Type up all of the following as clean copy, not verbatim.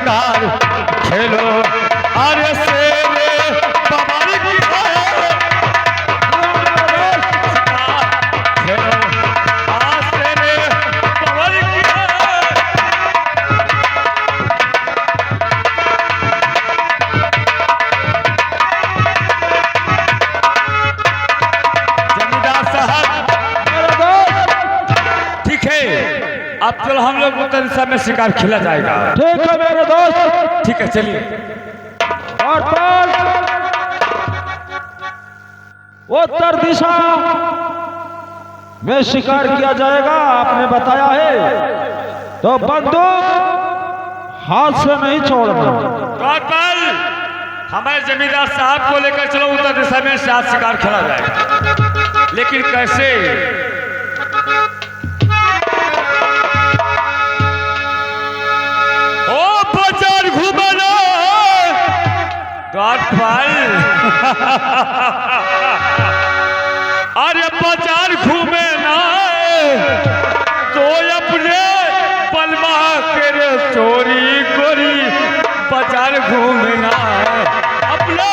शिकार खेलो अरे शेरे बबर की अब चलो हम लोग उत्तर दिशा में शिकार खेला जाएगा। ठीक है मेरे दोस्त, ठीक है चलिए। उत्तर दिशा में शिकार किया जाएगा आपने बताया है, तो बंदूक हाथ से नहीं छोड़ना। हमारे जमींदार साहब को लेकर चलो उत्तर दिशा में साथ शिकार खेला जाएगा, लेकिन कैसे? अरे बाजार घूमे ना तो अपने पलमा के चोरी गोरी बाजार घूमे ना अपने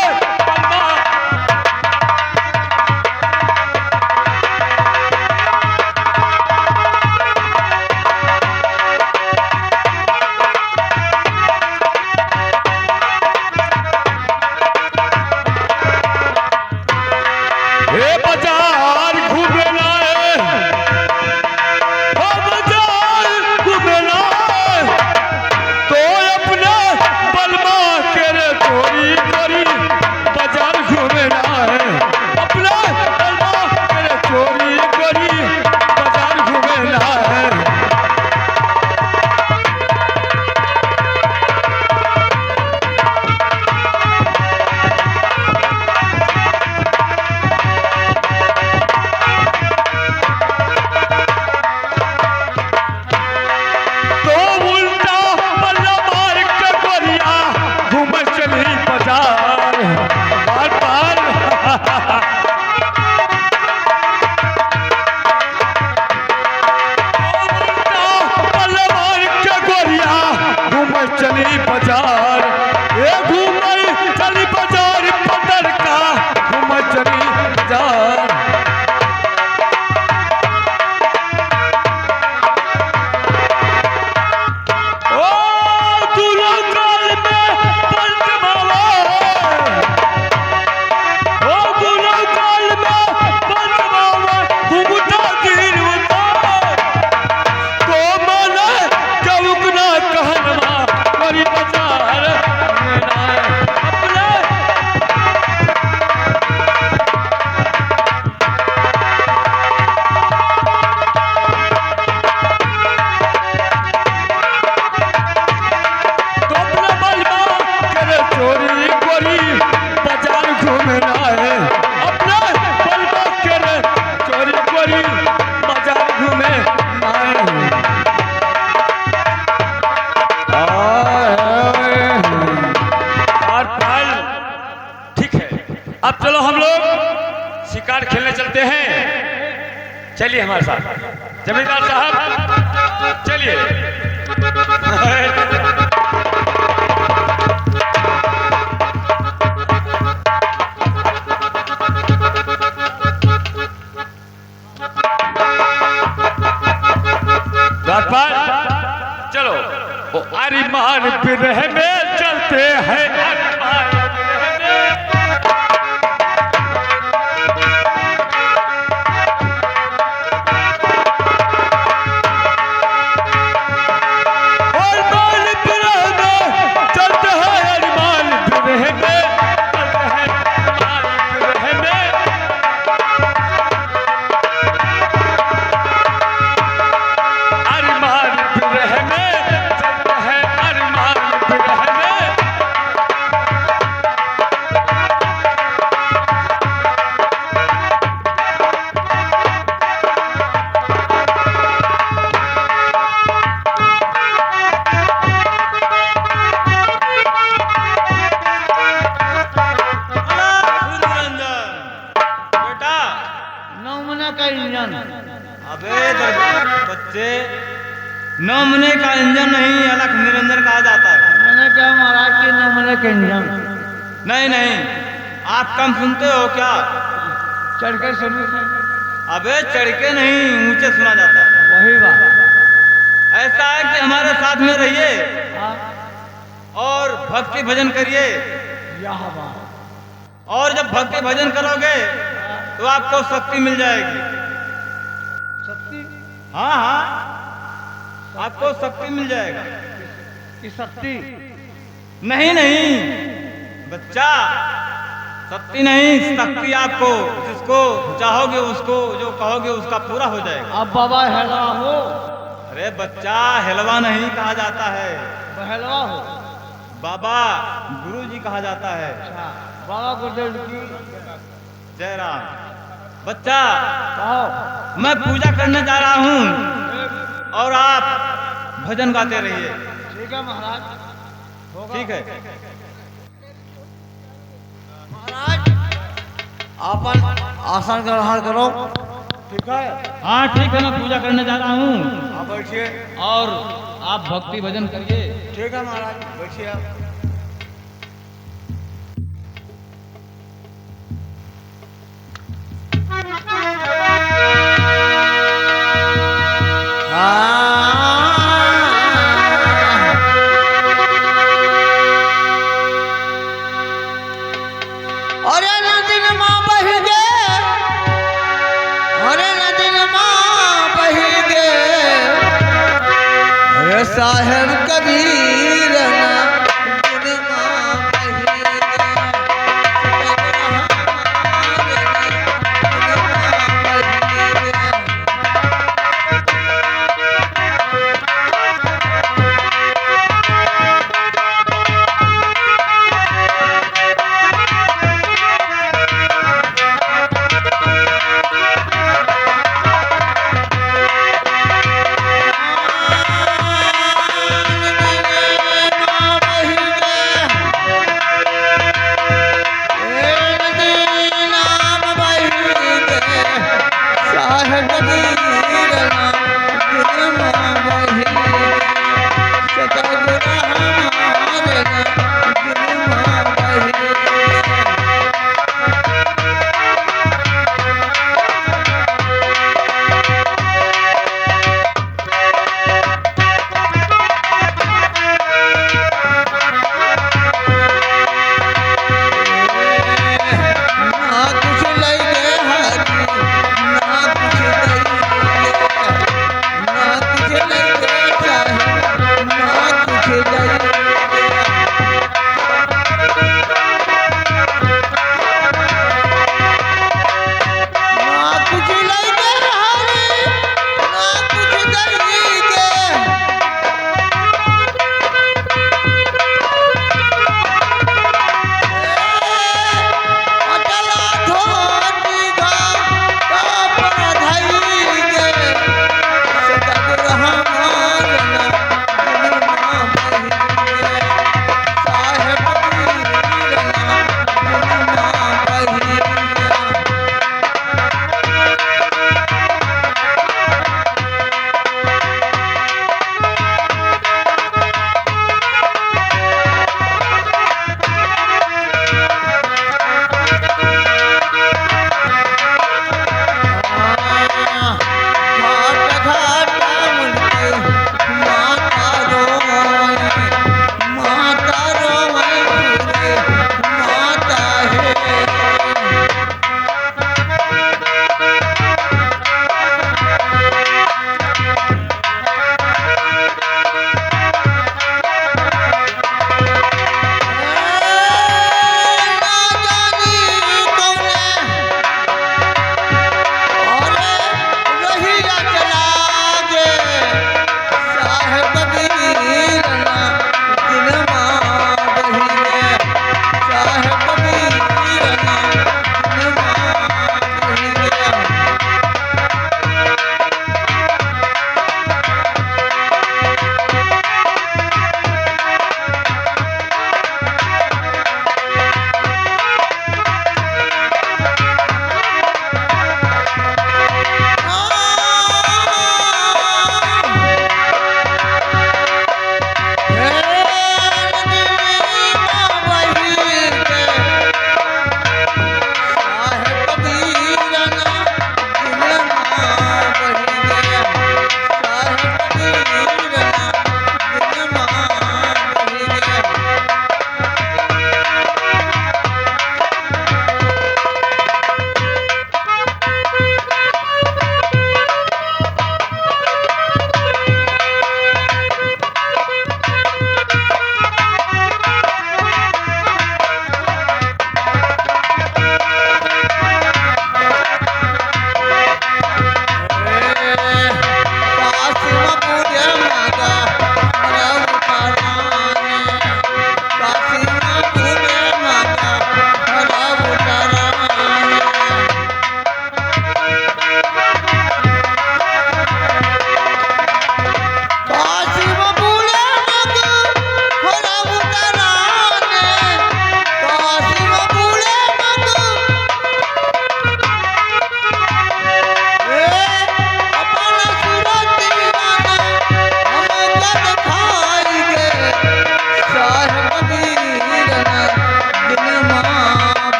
अब चलो हम लोग शिकार खेलने चलते हैं। चलिए हमारे साथ जमींदार साहब, चलिए। चलो अरिमान बिरह में चलते हैं, बच्चे 9 महीने का इंजन नहीं, अलग निरंजन कहा जाता है। मैंने क्या महाराज की न मैंने कंजम नहीं नहीं, आप कम सुनते हो क्या? चढ़ के सुनी अबे चढ़ के नहीं, ऊंचे सुना जाता है। वही बात। ऐसा है कि हमारे साथ में रहिए हाँ, और भक्ति भजन करिए। यह बात। और जब भक्ति भजन करोगे तो आपको शक्ति मिल जाएगी। शक्ति हाँ हाँ, आपको शक्ति मिल जाएगा। की शक्ति नहीं नहीं बच्चा, शक्ति नहीं, शक्ति आपको जिसको चाहोगे उसको जो कहोगे उसका पूरा हो जाएगा। अब बाबा हेलवा हो, अरे बच्चा, हिलवा नहीं कहा जाता है, बहलवा हो। बाबा गुरु जी कहा जाता है। अच्छा, बाबा गुरुदेव की जय राम। बच्चा, कहो। मैं पूजा करने जा रहा हूँ और आप भजन गाते रहिए। ठीक है महाराज, होगा। ठीक है। महाराज अपन आसन ग्रहण करो। ठीक है, हाँ ठीक है, मैं पूजा करने जा रहा हूँ आप बैठिए। और आप भक्ति भजन करिए। ठीक है महाराज, बैठिए आप। अरे नदी माँ बह गे, अरे नदी माँ बह गे, अरे साहेब कबीर नदी माँ बह गे।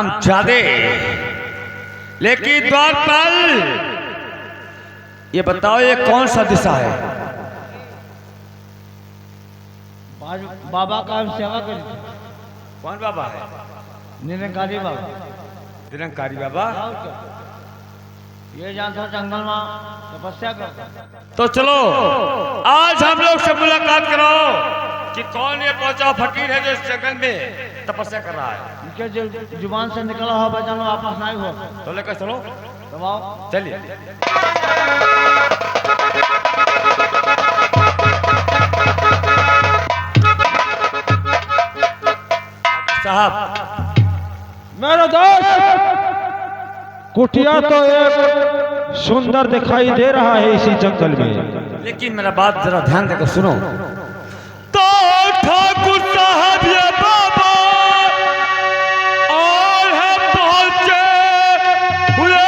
नाम जादे, लेकिन द्वारपाल ये बताओ ये कौन सा दिशा है? बाबा का हम सेवा करी थी। कौन बाबा है? निरंकारी बाबा। निरंकारी बाबा। और क्या? ये जानता जंगल में तपस्या करता। तो चलो आज हम लोग से मुलाकात कराओ कि कौन ये पहुंचा फकीर है जो इस जंगल में तपस्या कर रहा है। इनके जो जुबान से निकला हुआ वचन वापस नहीं हो। तो लेकर चलो, दबाओ। चलिए। साहब मेरे दोस्त, कुटिया तो एक सुंदर दिखाई दे रहा है इसी जंगल में, लेकिन मेरा बात जरा ध्यान देकर सुनो। तो ठाकुर साहब ये बाबा और है पहुंचे हुए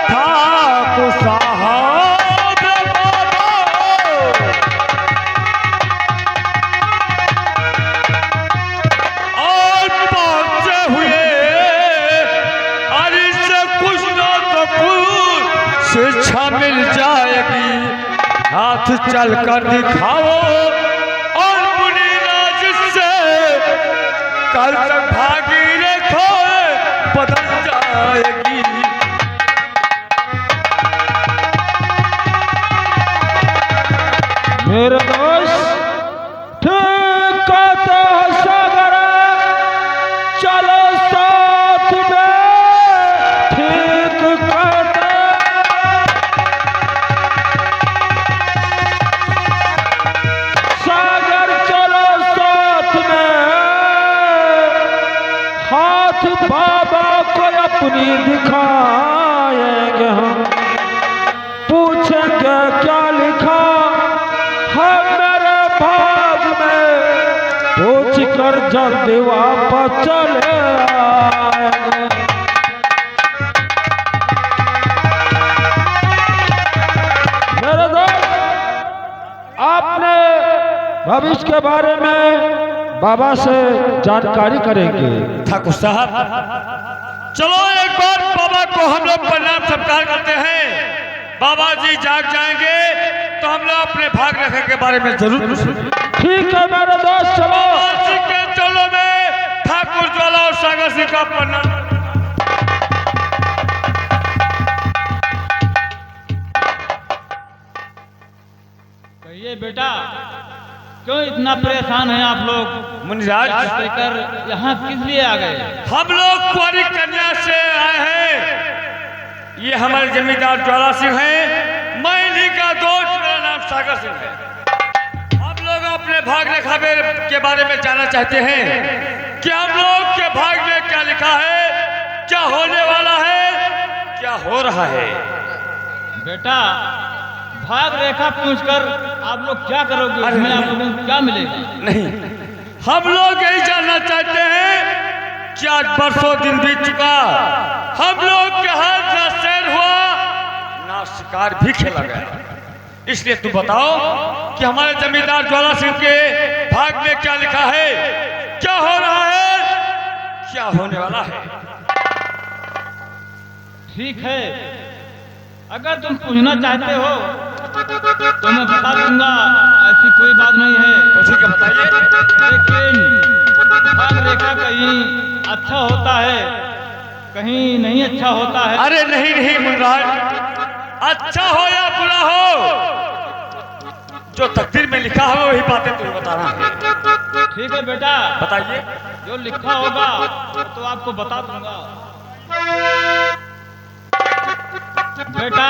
ठाकुर साहब ये बाबा और पहुंचे हुए, और इससे कुछ ना तो कुछ शिक्षा मिल जाएगी। हाथ चल कर दिखाओ और मुनीराज से कल तक भागी रेखा बदल जाएगी। मेरे दोस्त ठीक कहते हो सागर, चलो साथ में, ठीक कहते। सागर चलो साथ में, हाथ बाबा को अपनी दिखाएंगे हम, पूछेंगे क्या लिखा है मेरे भाग में, पूछ कर जल्दी वापस चले आएंगे। मेरे दोस्त, आपने भविष्य के बारे में बाबा से जानकारी करेंगे। ठाकुर साहब चलो एक बार बाबा को हम लोग प्रणाम सत्कार करते हैं। बाबा जी जाग जाएंगे तो हम लोग अपने भाग रेखा के बारे में जरूर पूछेंगे। ठीक है मेरे दोस्त, चलो। बाबा जी के चलो में ठाकुर ज्वाला और सागर सिंह का प्रणाम। कहिए बेटा, क्यों इतना परेशान हैं आप लोग? मुनिराज लेकर यहाँ किस लिए आ गए? हम लोग कुंवारी कन्या से आए हैं। ये हमारे जमींदार ज्वाला सिंह हैं, मैं इन्हीं का दोस्त, मेरा नाम सागर सिंह है। हम लोग अपने भाग रेखा के बारे में जानना चाहते हैं कि हम लोग के भाग में क्या लिखा है, क्या होने वाला है, क्या हो रहा है। बेटा, भाग रेखा पूछकर आप लोग क्या करोगे? अरे उसमें आप लोगों को क्या मिलेगा? नहीं, हम लोग यही जानना चाहते हैं कि आज बरसों दिन बीत चुका, हम लोग के हाथ ना शेर हुआ ना शिकार भी खेला गया। इसलिए तू बताओ कि हमारे जमींदार ज्वाला सिंह के भाग में क्या लिखा है, क्या हो रहा है, क्या होने वाला है। ठीक है, अगर तुम पूछना चाहते हो तो मैं बता दूंगा, ऐसी कोई बात नहीं है। तो ठीक है, बताइए। लेकिन भाग रेखा कहीं अच्छा होता है, कहीं नहीं अच्छा होता है। अरे नहीं नहीं मुनिराज, अच्छा हो या बुरा हो, जो तकदीर में लिखा है वही बातें तुम्हें बताना है। ठीक है बेटा, बताइए। जो लिखा होगा तो आपको बता दूंगा। बेटा,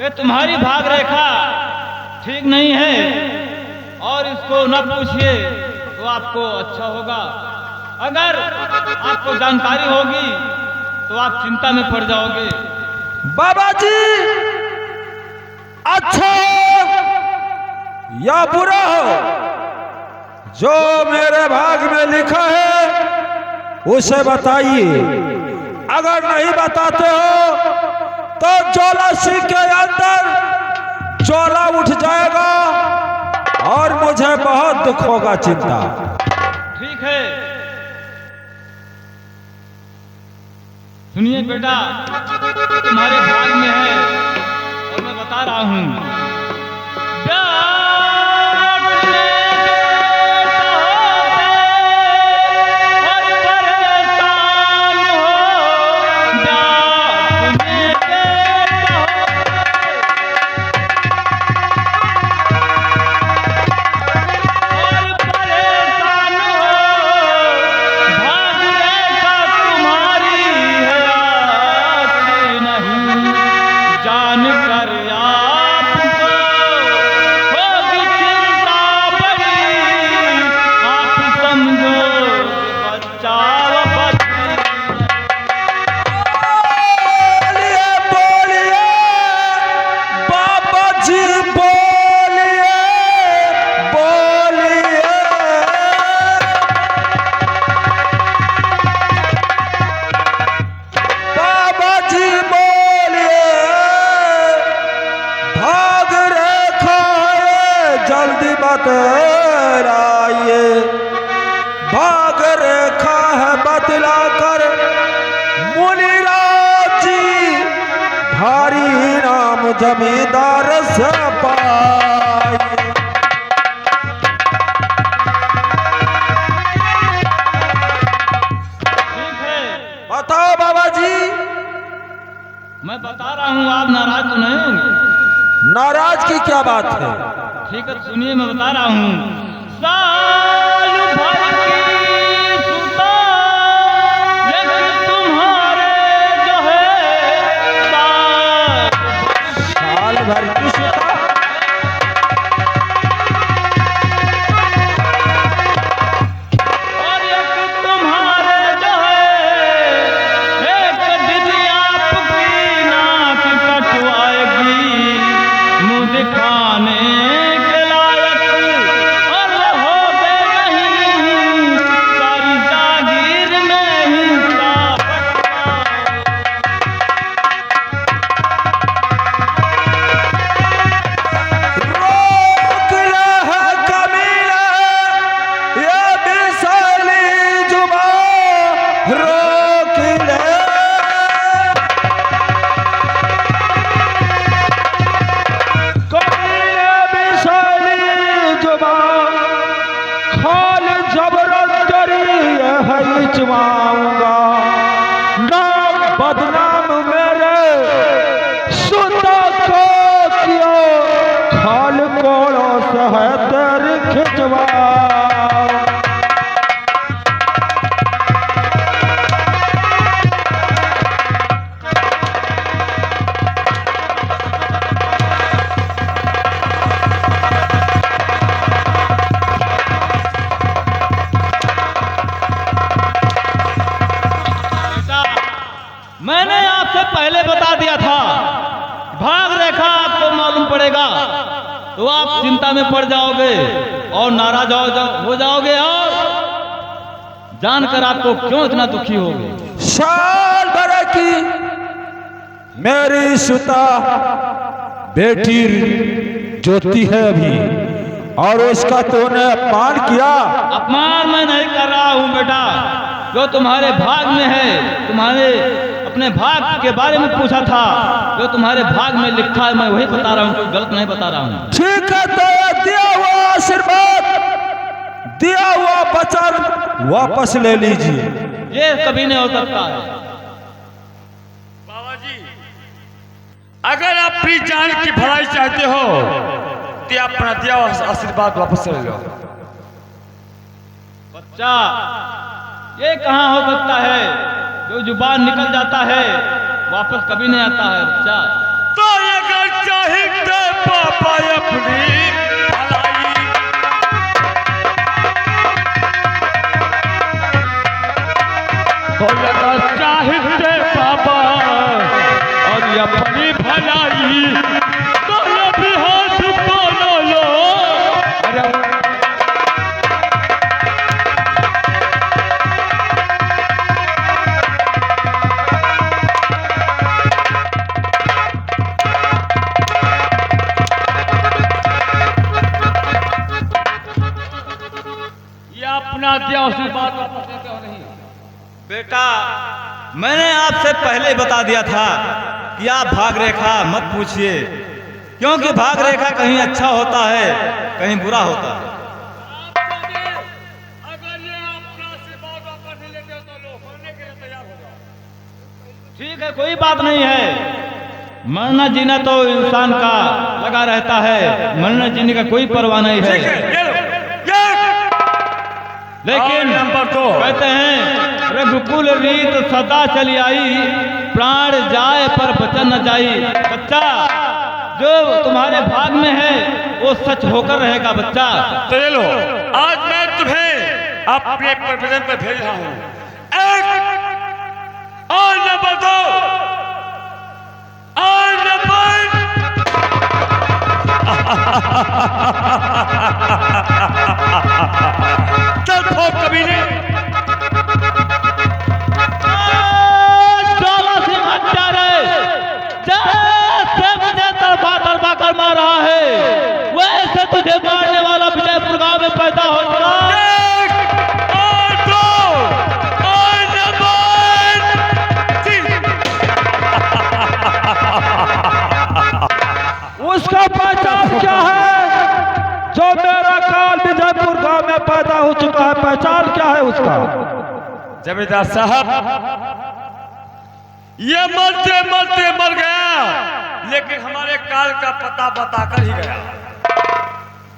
ये तुम्हारी भाग रेखा ठीक नहीं है और इसको न पूछिए तो आपको अच्छा होगा। अगर आपको जानकारी होगी तो आप चिंता में पड़ जाओगे। बाबा जी, अच्छा हो या बुरा हो, जो मेरे भाग में लिखा है उसे बताइए। अगर नहीं बताते हो तो ज्वाला सिंह के अंदर ज्वाला उठ जाएगा और मुझे बहुत दुख होगा, चिंता। ठीक है, सुनिए बेटा, तुम्हारे भाग में है और मैं बता रहा हूँ। भाग रेखा है बतला कर मुनिराज जी, भारी नाम जमींदार से पाए। ठीक है, बताओ बाबा जी। मैं बता रहा हूँ, आप नाराज तो नहीं होंगे? नाराज की क्या बात है? ठीक है, सुनिए, मैं बता रहा हूँ। साल भर की सुता लेकिन तुम्हारे जो है साल भर की सुता और एक तुम्हारे जो है एक दीदी आपकी नाक कटवाएगी, मुँह दिखाने के लायक और रहोगे नहीं, सारी जागीर में हिस्सा रोक ले है कमीना, ये बिसाली जुबान रोक ले। कमीने बिसाली जुबान खाल जबरदरी है चुमाऊंगा, नाम बदनाम मेरे सुता को क्यों खाल कोड़ो से है तेरी खिंचवा। मैंने आपसे पहले बता दिया था, भाग रेखा आपको मालूम पड़ेगा तो आप चिंता में पड़ जाओगे और नाराज हो जाओगे और जानकर आपको क्यों इतना दुखी होगे। साल भर की मेरी सुता बेटी ज्योति है अभी, और उसका तूने अपमान किया। अपमान मैं नहीं कर रहा हूँ बेटा, जो तुम्हारे भाग में है, तुम्हारे अपने भाग के बारे में पूछा था, जो तुम्हारे भाग में लिखा है मैं वही बता रहा हूँ, कोई गलत नहीं बता रहा हूँ। ठीक है, तो दिया हुआ आशीर्वाद, दिया हुआ वचन वापस ले लीजिए। ये कभी नहीं हो सकता है। बाबा जी, अगर आप अपनी जान की भलाई चाहते हो तो अपना दिया हुआ आशीर्वाद वापस ले लो। बच्चा, ये कहाँ हो सकता है? जो जुबान निकल जाता है वापस कभी नहीं आता है बच्चा। तो अगर चाहते पापा अपनी भलाई, तो अगर चाहते पापा और अपनी भलाई, तो ये भी हाथ बोलो लो। अरे अपना दिया आशीर्वाद वापस लेते हो नहीं बेटा, मैंने आपसे पहले बता दिया था कि आप भाग रेखा मत पूछिए, क्योंकि भाग रेखा कहीं अच्छा होता है, कहीं बुरा होता है। अगर ये अपना आशीर्वाद वापस नहीं लेते हो तो लोग होने के लिए तैयार हो जाओ। ठीक है, कोई बात नहीं है। मरना जीना तो इंसान का लगा रहता है, मरना जीने का कोई परवाह नहीं ठीक है। है, ये लो, ये। लेकिन और नंबर 2 कहते हैं रघुकुल रीत सदा चली आई, प्राण जाए पर बचन न जाई। बच्चा, जो तुम्हारे भाग में है वो सच होकर रहेगा बच्चा। तो ये लो, आज मैं तुम्हें अपने प्रवचन पर भेज रहा हूँ। एक और नंबर 2 और नंबर चल ठोक कभी नहीं। ज्वाला सिंह हत्यारे जैसे मुझे तड़पा कर मारा है, वैसे तुझे मारने वाला विजयपुर गांव में पैदा हो चुका। एक और 2 और नंबर 3। उसका पहचान क्या है? जो मेरा काल विजयपुर गांव में पैदा हो चुका है, पहचान क्या है उसका? जमींदार साहब, ये मरते मरते मर गया, लेकिन हमारे काल का पता बताकर ही गया।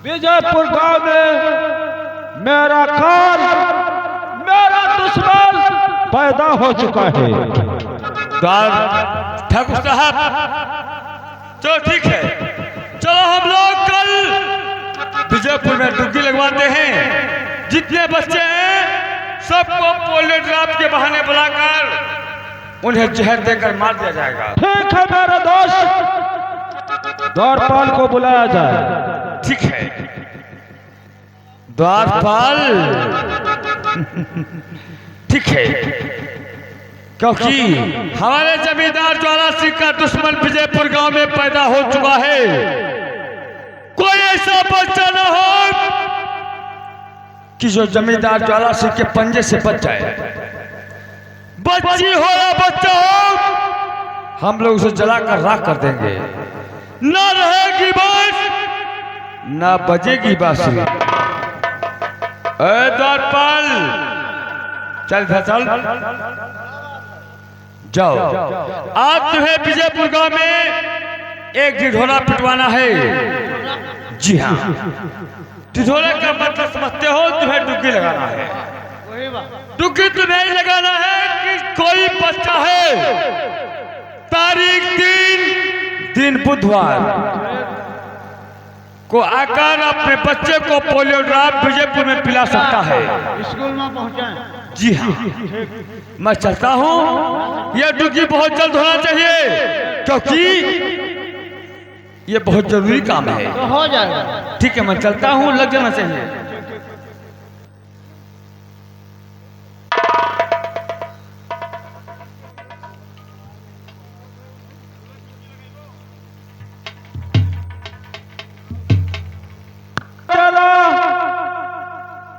विजयपुर गांव में मेरा काल, मेरा दुश्मन पैदा हो चुका है। ठाकुर साहब, तो ठीक है, चलो हम लोग कल विजयपुर में डुबकी लगवाते हैं। जितने बच्चे हैं सबको पोलियो ड्रॉप के बहाने बुलाकर उन्हें जहर देकर मार दिया जाएगा। ठीक है मेरे दोस्त, द्वारपाल को बुलाया जाए। ठीक है द्वारपाल, ठीक है, क्योंकि हमारे जमींदार ज्वाला सिंह का दुश्मन विजयपुर गांव में पैदा हो चुका है। कोई ऐसा बच्चा न हो कि जो जमींदार ज्वाला सिंह के पंजे से बच जाए। बच्ची हो या बच्चा हो, हम लोग उसे जलाकर राख कर देंगे। न रहेगी बांस, न बजेगी बांसुरी। द्वारपाल, चल चल जाओ। आज तुम्हें विजयपुर गांव में एक ढिढोरा पिटवाना है। जी हाँ, ढिढोरे का मतलब समझते हो? तुम्हें डुबकी लगाना है। डुबकी तुम्हें लगाना है कि कोई बच्चा है, तारीख 3 दिन बुधवार को आकर अपने बच्चे को पोलियो ड्रॉप विजयपुर में पिला सकता है। स्कूल में पहुंचे। जी हाँ, मैं चलता हूँ। यह डुबकी बहुत जल्द होना चाहिए, क्योंकि ये बहुत जरूरी काम है। तो हो जाएगा। ठीक है, मैं चलता हूँ, लग जाना चाहिए।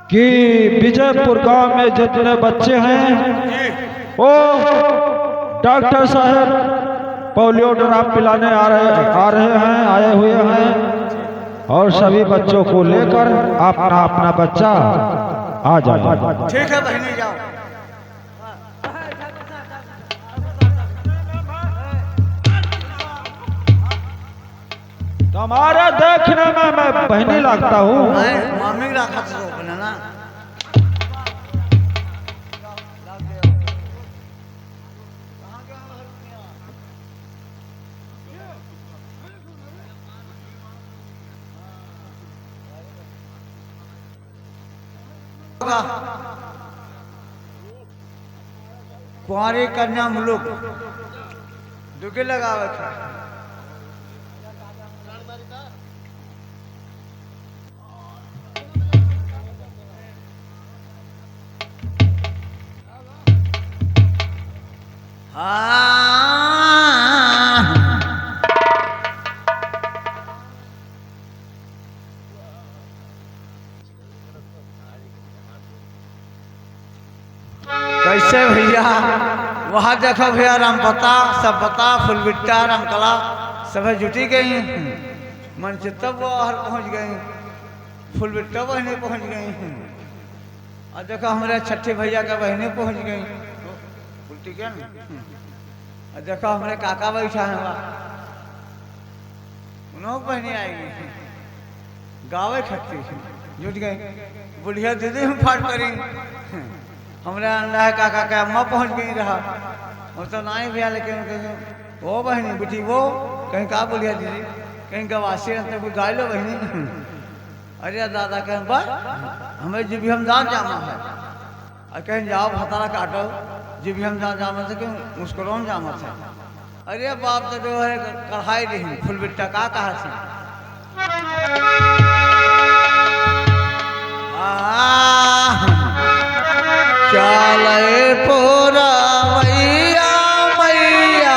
कि विजयपुर गांव में जितने बच्चे हैं वो डॉक्टर साहब पोलियो ड्रॉप पिलाने आए हुए हैं, और सभी बच्चों को लेकर अपना अपना बच्चा आ जाए। ठीक है बहनी, जाओ। तुम्हारे देखने में मैं बहनी लगता हूँ। मामी रखा तो अपने ना। कुंवारी कन्या मुलुक डुबकी लगावे था। कैसे भैया वहाँ देखो भैया रामपता सब बता फुलबिट्टा रामकला सब जुटी गई मन से तब वो हर पहुँच गई फुलबिट्टा बहने पहुँच गई और देखो हमारे छठे भैया का बहने पहुँच गई उल्टी क्या और देखो हमारे काका बैठा है वहाँ उन्होंने बहने आएगी गावे खट्टी जुट गई बुढ़िया दीदी हम फाट करी हमारे अंडा है काका का अम्मा पहुँच गई रहा और तो ना ही भैया लेकिन वो बहनी बेटी वो कहीं कहा बुढ़िया दीदी कहीं गवासी रहते कोई गाय लो बहनी अरे दादा कहें बस हमें जी भी हम जान जाना है और कहीं जाओ भतारा काटो जी भी हम जान जाना से क्यों मुस्कुराओ जाना है अरे बाप तो जो है कढ़ाई रही फुलबिट्टा का कहा थी चले पूरा मैया मैया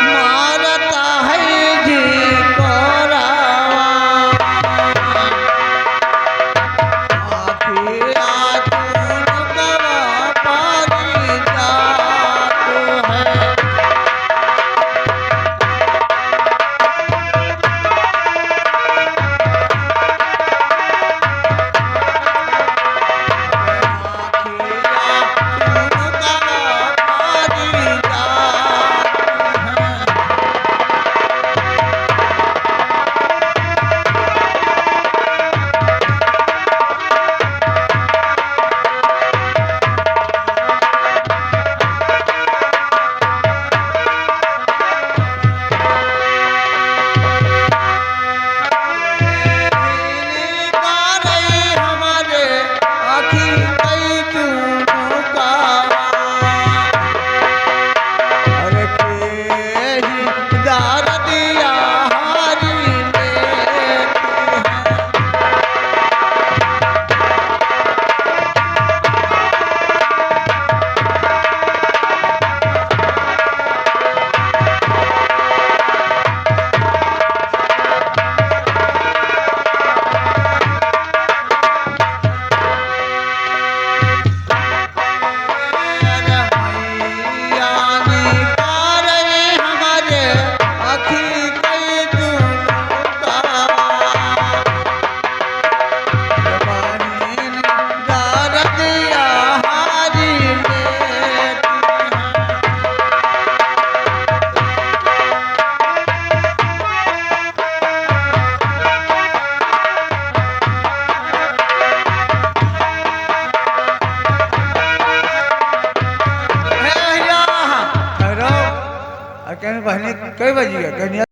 मारता है जी कोरावा आखिया तून कवा पारी जात है बहने कई बजी है